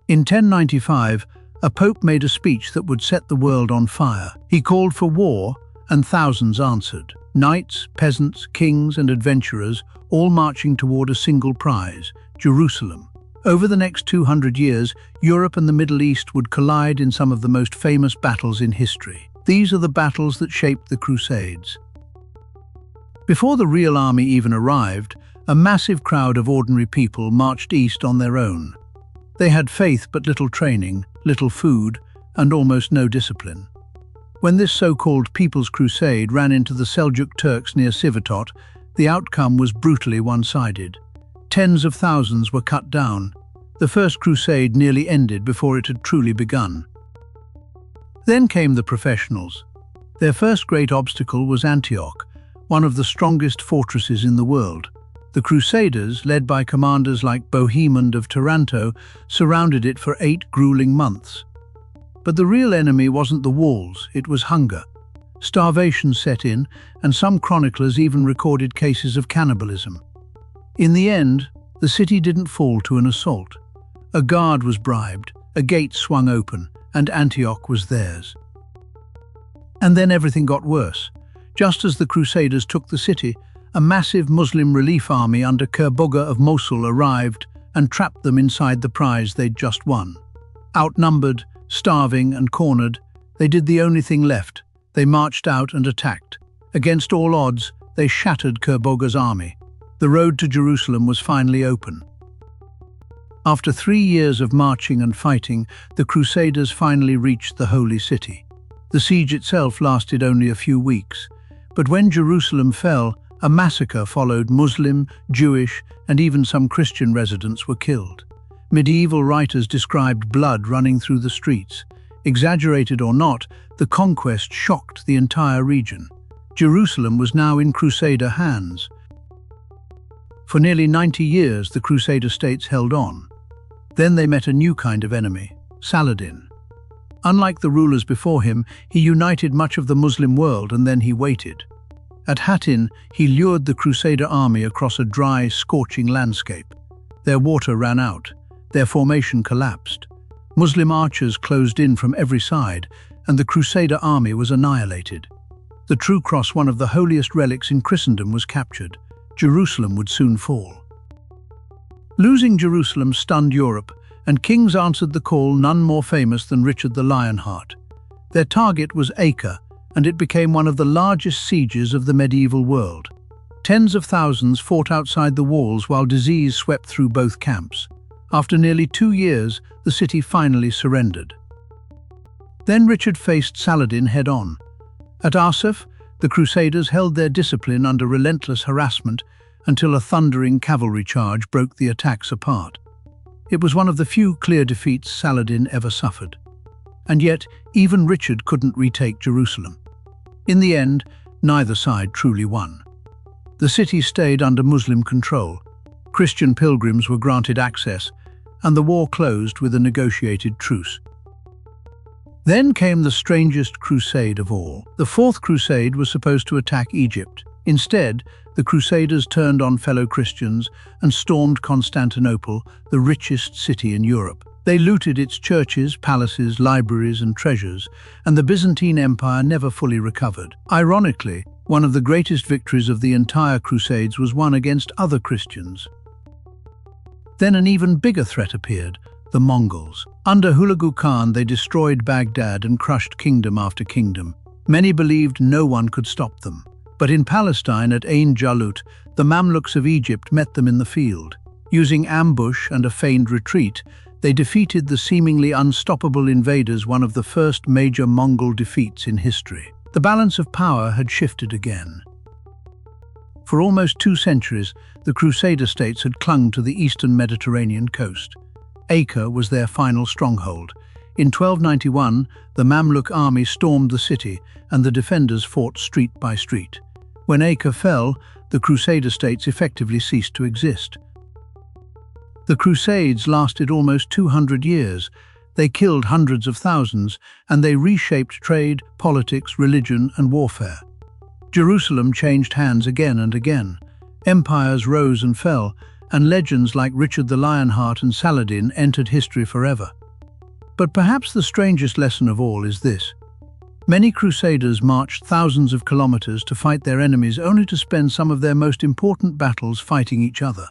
In 1095, a pope made a speech that would set the world on fire. He called for war, and thousands answered. Knights, peasants, kings, and adventurers, all marching toward a single prize, Jerusalem. Over the next 200 years, Europe and the Middle East would collide in some of the most famous battles in history. These are the battles that shaped the Crusades. Before the real army even arrived, a massive crowd of ordinary people marched east on their own. They had faith but little training, little food, and almost no discipline. When this so-called People's Crusade ran into the Seljuk Turks near Civetot, the outcome was brutally one-sided. Tens of thousands were cut down. The First Crusade nearly ended before it had truly begun. Then came the professionals. Their first great obstacle was Antioch, one of the strongest fortresses in the world. The Crusaders, led by commanders like Bohemond of Taranto, surrounded it for 8 grueling months. But the real enemy wasn't the walls, it was hunger. Starvation set in, and some chroniclers even recorded cases of cannibalism. In the end, the city didn't fall to an assault. A guard was bribed, a gate swung open, and Antioch was theirs. And then everything got worse. Just as the Crusaders took the city, a massive Muslim relief army under Kerboga of Mosul arrived and trapped them inside the prize they'd just won. Outnumbered, starving and cornered, they did the only thing left. They marched out and attacked. Against all odds, they shattered Kerboga's army. The road to Jerusalem was finally open. After 3 years of marching and fighting, the Crusaders finally reached the Holy City. The siege itself lasted only a few weeks, but when Jerusalem fell, a massacre followed. Muslim, Jewish, and even some Christian residents were killed. Medieval writers described blood running through the streets. Exaggerated or not, the conquest shocked the entire region. Jerusalem was now in Crusader hands. For nearly 90 years, the Crusader states held on. Then they met a new kind of enemy, Saladin. Unlike the rulers before him, he united much of the Muslim world and then he waited. At Hattin, he lured the Crusader army across a dry, scorching landscape. Their water ran out. Their formation collapsed. Muslim archers closed in from every side, and the Crusader army was annihilated. The true cross, one of the holiest relics in Christendom, was captured. Jerusalem would soon fall. Losing Jerusalem stunned Europe, and kings answered the call, none more famous than Richard the Lionheart. Their target was Acre, and it became one of the largest sieges of the medieval world. Tens of thousands fought outside the walls while disease swept through both camps. After nearly 2 years, the city finally surrendered. Then Richard faced Saladin head-on. At Arsuf, the Crusaders held their discipline under relentless harassment until a thundering cavalry charge broke the attacks apart. It was one of the few clear defeats Saladin ever suffered. And yet, even Richard couldn't retake Jerusalem. In the end, neither side truly won. The city stayed under Muslim control. Christian pilgrims were granted access, and the war closed with a negotiated truce. Then came the strangest crusade of all. The Fourth Crusade was supposed to attack Egypt. Instead, the Crusaders turned on fellow Christians and stormed Constantinople, the richest city in Europe. They looted its churches, palaces, libraries, and treasures, and the Byzantine Empire never fully recovered. Ironically, one of the greatest victories of the entire Crusades was won against other Christians. Then an even bigger threat appeared, the Mongols. Under Hulagu Khan, they destroyed Baghdad and crushed kingdom after kingdom. Many believed no one could stop them. But in Palestine, at Ain Jalut, the Mamluks of Egypt met them in the field. Using ambush and a feigned retreat, they defeated the seemingly unstoppable invaders, one of the first major Mongol defeats in history. The balance of power had shifted again. For almost 2 centuries, the Crusader states had clung to the eastern Mediterranean coast. Acre was their final stronghold. In 1291, the Mamluk army stormed the city, and the defenders fought street by street. When Acre fell, the Crusader states effectively ceased to exist. The Crusades lasted almost 200 years. They killed hundreds of thousands, and they reshaped trade, politics, religion, and warfare. Jerusalem changed hands again and again. Empires rose and fell, and legends like Richard the Lionheart and Saladin entered history forever. But perhaps the strangest lesson of all is this. Many crusaders marched thousands of kilometers to fight their enemies only to spend some of their most important battles fighting each other.